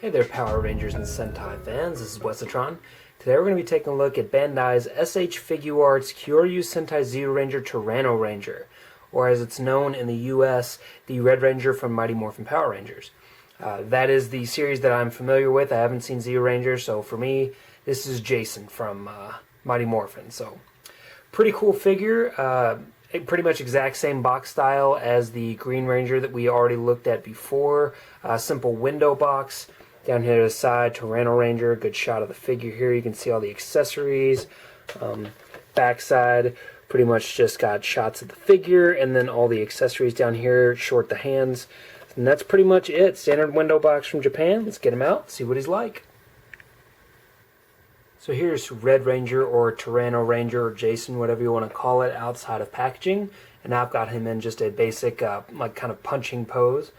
Hey there, Power Rangers and Sentai fans. This is Wesatron. Today we're going to be taking a look at Bandai's SH Figuarts Kyoryu Sentai Zyuranger Tyranno Ranger, or as it's known in the US, the Red Ranger from Mighty Morphin Power Rangers. That is the series that I'm familiar with. I haven't seen Zyuranger, so for me, this is Jason from Mighty Morphin. So, pretty cool figure. Pretty much exact same box style as the Green Ranger that we already looked at before. Simple window box. Down here to the side, Tyranno Ranger, good shot of the figure here. You can see all the accessories. Backside, pretty much just got shots of the figure, and then all the accessories down here, short the hands. And that's pretty much it. Standard window box from Japan. Let's get him out, see what he's like. So here's Red Ranger, or Tyranno Ranger, or Jason, whatever you want to call it, outside of packaging. And I've got him in just a basic, like kind of punching pose.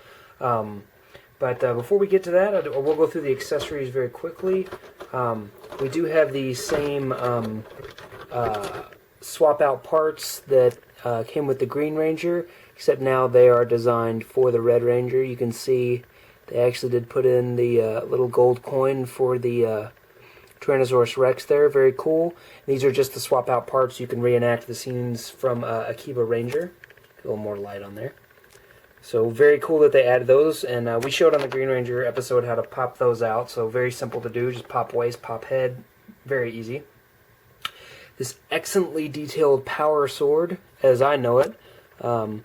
But before we get to that, we'll go through the accessories very quickly. We do have the same swap out parts that came with the Green Ranger, except now they are designed for the Red Ranger. You can see they actually did put in the little gold coin for the Tyrannosaurus Rex there. Very cool. These are just the swap out parts. You can reenact the scenes from Akiba Ranger. A little more light on there. So very cool that they added those, and we showed on the Green Ranger episode how to pop those out, so very simple to do, just pop waist, pop head, very easy. This excellently detailed power sword, as I know it. I'm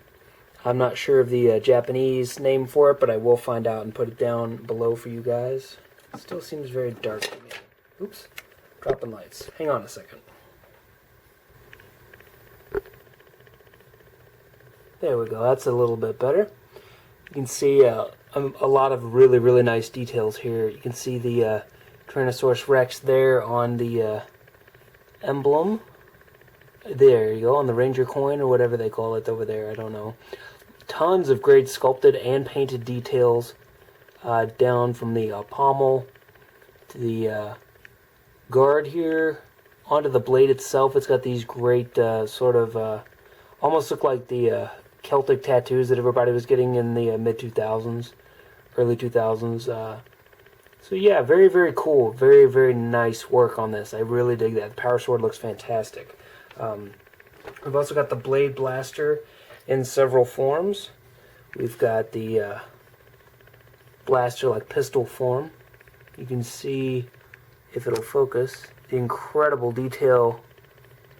not sure of the Japanese name for it, but I will find out and put it down below for you guys. It still seems very dark to me. Oops, dropping lights. Hang on a second. There we go, that's a little bit better. You can see a lot of really nice details here. You can see the Tyrannosaurus Rex there on the emblem. There you go, on the Ranger coin or whatever they call it over there, I don't know. Tons of great sculpted and painted details down from the pommel to the guard here, onto the blade itself. It's got these great sort of, almost look like the Celtic tattoos that everybody was getting in the mid-2000s, early 2000s. So yeah, very cool. Very nice work on this. I really dig that. The power sword looks fantastic. We've also got the blade blaster in several forms. We've got the blaster like pistol form. You can see, if it'll focus, the incredible detail.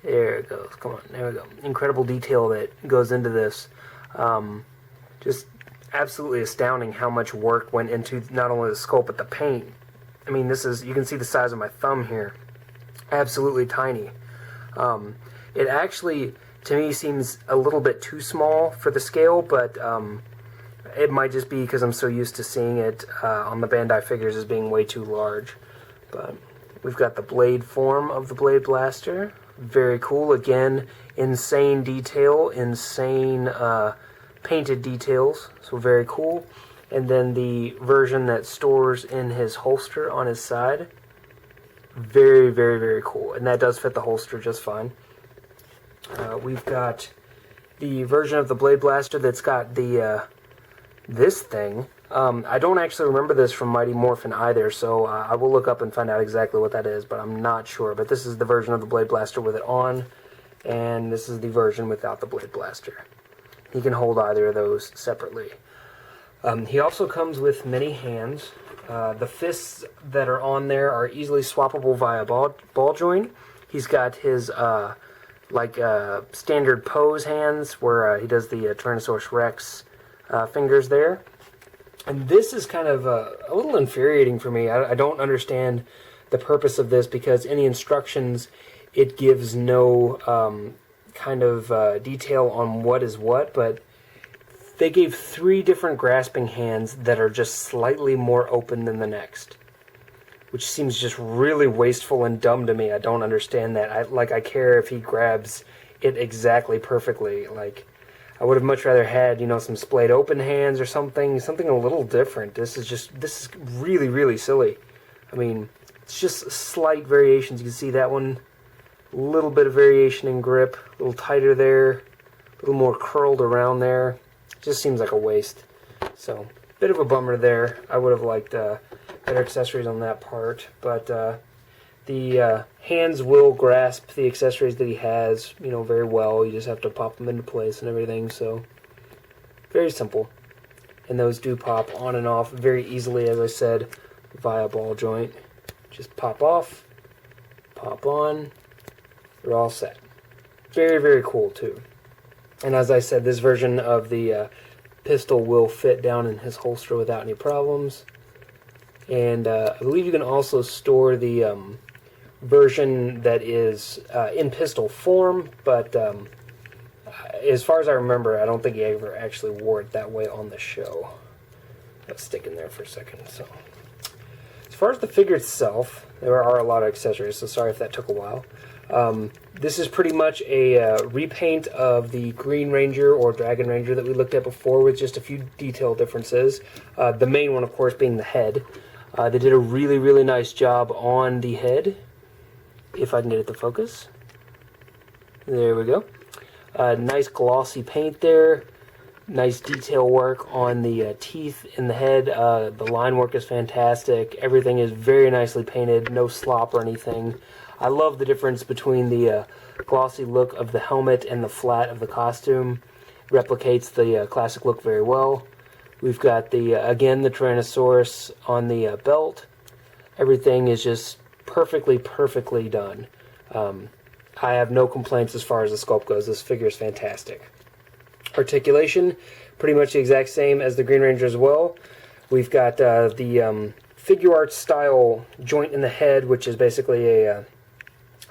There it goes. Come on, there we go. Incredible detail that goes into this. Just absolutely astounding how much work went into not only the sculpt but the paint. I mean, this is, you can see the size of my thumb here. Absolutely tiny. It actually, to me, seems a little bit too small for the scale, but it might just be because I'm so used to seeing it on the Bandai figures as being way too large. But we've got the blade form of the Blade Blaster. Very cool. Again, insane detail, insane painted details. So very cool. And then the version that stores in his holster on his side. Very cool. And that does fit the holster just fine. We've got the version of the Blade Blaster that's got the this thing. I don't actually remember this from Mighty Morphin either, so I will look up and find out exactly what that is, but I'm not sure. But this is the version of the Blade Blaster with it on, and this is the version without the Blade Blaster. He can hold either of those separately. He also comes with many hands. The fists that are on there are easily swappable via ball joint. He's got his standard pose hands where he does the Tyrannosaurus Rex fingers there. And this is kind of a little infuriating for me. I don't understand the purpose of this, because in the instructions it gives no kind of detail on what is what, but they gave 3 different grasping hands that are just slightly more open than the next, which seems just really wasteful and dumb to me. I don't understand that. I care if he grabs it exactly perfectly. I would have much rather had, some splayed open hands or something a little different. This is really silly. I mean, it's just slight variations. You can see that one, a little bit of variation in grip, a little tighter there, a little more curled around there. Just seems like a waste. So, bit of a bummer there. I would have liked better accessories on that part. But the hands will grasp the accessories that he has, you know, very well. You just have to pop them into place and everything. So very simple. And those do pop on and off very easily, as I said, via ball joint. Just pop off, pop on, you're all set. Very, very cool too. And as I said, this version of the pistol will fit down in his holster without any problems. And I believe you can also store the version that is in pistol form, but as far as I remember, I don't think he ever actually wore it that way on the show. Let's stick in there for a second. So, as far as the figure itself, there are a lot of accessories, so sorry if that took a while. This is pretty much a repaint of the Green Ranger or Dragon Ranger that we looked at before, with just a few detail differences. The main one, of course, being the head. They did a really, really nice job on the head, if I can get it to focus. There we go. Nice glossy paint there. Nice detail work on the teeth in the head. The line work is fantastic. Everything is very nicely painted. No slop or anything. I love the difference between the glossy look of the helmet and the flat of the costume. Replicates the classic look very well. We've got the again the Tyrannosaurus on the belt. Everything is just perfectly done. I have no complaints as far as the sculpt goes. This figure is fantastic. Articulation, pretty much the exact same as the Green Ranger as well. We've got the Figuarts style joint in the head, which is basically a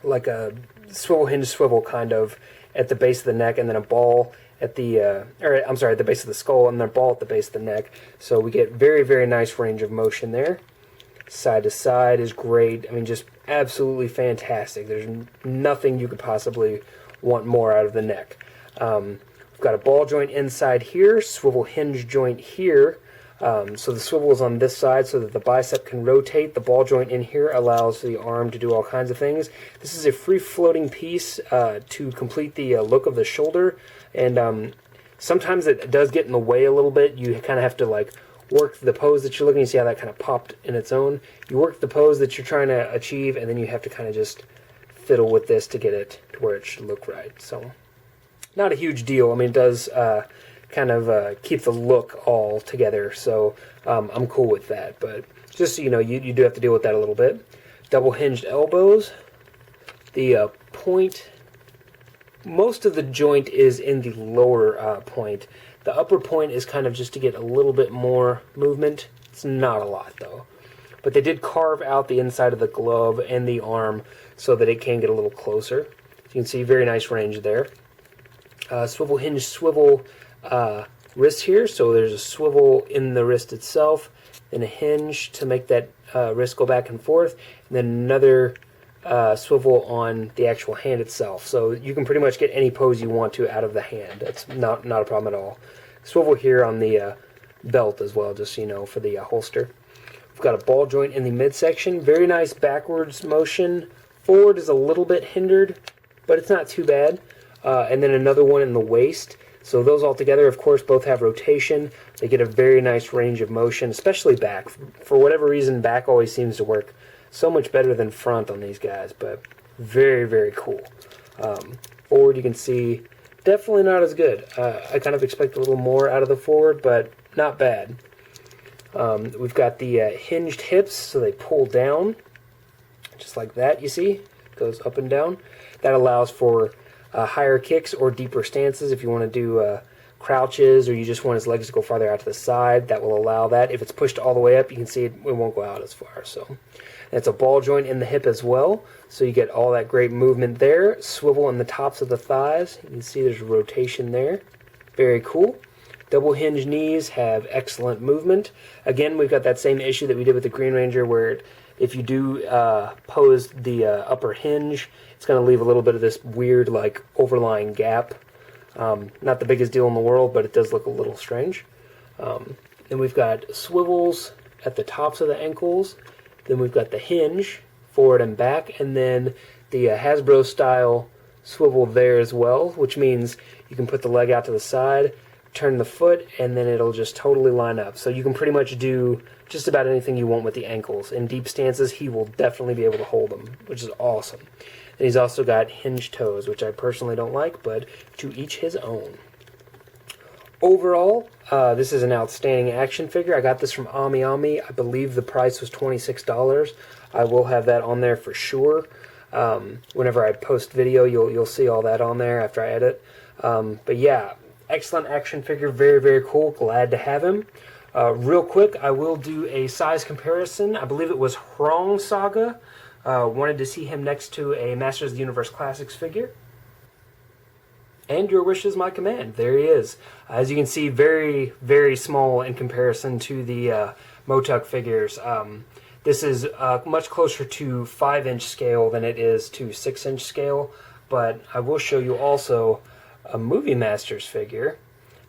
like a swivel hinge swivel kind of at the base of the neck, and then a ball at the at the base of the skull, and then a ball at the base of the neck. So we get very, very nice range of motion there. Side to side is great. I mean, just absolutely fantastic. There's nothing you could possibly want more out of the neck. We've got a ball joint inside here, swivel hinge joint here. So the swivel is on this side so that the bicep can rotate. The ball joint in here allows the arm to do all kinds of things. This is a free-floating piece to complete the look of the shoulder. And sometimes it does get in the way a little bit. You kind of have to like work the pose that you're looking. You see how that kind of popped in its own? You work the pose that you're trying to achieve, and then you have to kind of just fiddle with this to get it to where it should look right. So, not a huge deal. I mean, it does kind of keep the look all together, so I'm cool with that. But just so you know, you do have to deal with that a little bit. Double hinged elbows. The point, most of the joint is in the lower point. The upper point is kind of just to get a little bit more movement. It's not a lot, though. But they did carve out the inside of the glove and the arm so that it can get a little closer. You can see very nice range there. Swivel hinge swivel wrist here. So there's a swivel in the wrist itself, then a hinge to make that wrist go back and forth, and then another swivel on the actual hand itself. So you can pretty much get any pose you want to out of the hand. That's not a problem at all. Swivel here on the belt as well, just so you know, for the holster. We've got a ball joint in the midsection. Very nice backwards motion. Forward is a little bit hindered, but it's not too bad. And then another one in the waist. So those all together, of course, both have rotation. They get a very nice range of motion, especially back. For whatever reason, back always seems to work so much better than front on these guys, but very, very cool. Forward, you can see, definitely not as good. I kind of expect a little more out of the forward, but not bad. We've got the hinged hips, so they pull down, just like that, you see? Goes up and down. That allows for higher kicks or deeper stances if you want to do crouches, or you just want his legs to go farther out to the side. That will allow that. If it's pushed all the way up, you can see it won't go out as far. So it's a ball joint in the hip as well, so you get all that great movement there. Swivel in the tops of the thighs. You can see there's rotation there. Very cool. Double hinge knees have excellent movement. Again, we've got that same issue that we did with the Green Ranger, where if you do pose the upper hinge, it's going to leave a little bit of this weird, like, overlying gap. Not the biggest deal in the world, but it does look a little strange. Then we've got swivels at the tops of the ankles. Then we've got the hinge, forward and back, and then the Hasbro style swivel there as well, which means you can put the leg out to the side, turn the foot, and then it'll just totally line up. So you can pretty much do just about anything you want with the ankles. In deep stances, he will definitely be able to hold them, which is awesome. And he's also got hinged toes, which I personally don't like, but to each his own. Overall, this is an outstanding action figure. I got this from Ami Ami. I believe the price was $26. I will have that on there for sure. Whenever I post video, you'll see all that on there after I edit. But yeah, excellent action figure, very, very cool. Glad to have him. Real quick, I will do a size comparison. I believe it was Hrong Saga. Wanted to see him next to a Masters of the Universe Classics figure. And your wish is my command. There he is. As you can see, very, very small in comparison to the Motuk figures. This is much closer to 5-inch scale than it is to 6-inch scale. But I will show you also a Movie Masters figure.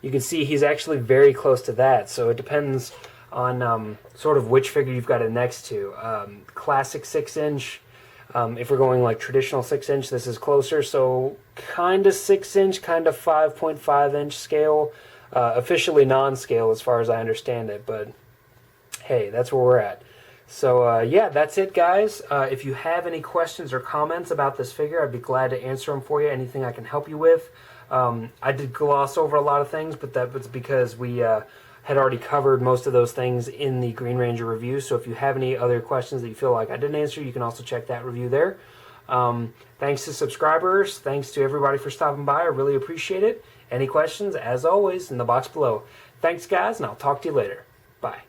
You can see he's actually very close to that, so it depends on sort of which figure you've got it next to. Classic 6-inch, if we're going like traditional 6-inch, this is closer, so kind of 6-inch, kind of 5.5-inch scale. Officially non-scale as far as I understand it, but hey, that's where we're at. So yeah, that's it, guys. If you have any questions or comments about this figure, I'd be glad to answer them for you, anything I can help you with. I did gloss over a lot of things, but that was because we had already covered most of those things in the Green Ranger review. So if you have any other questions that you feel like I didn't answer, you can also check that review there. Thanks to subscribers. Thanks to everybody for stopping by. I really appreciate it. Any questions, as always, in the box below. Thanks, guys, and I'll talk to you later. Bye.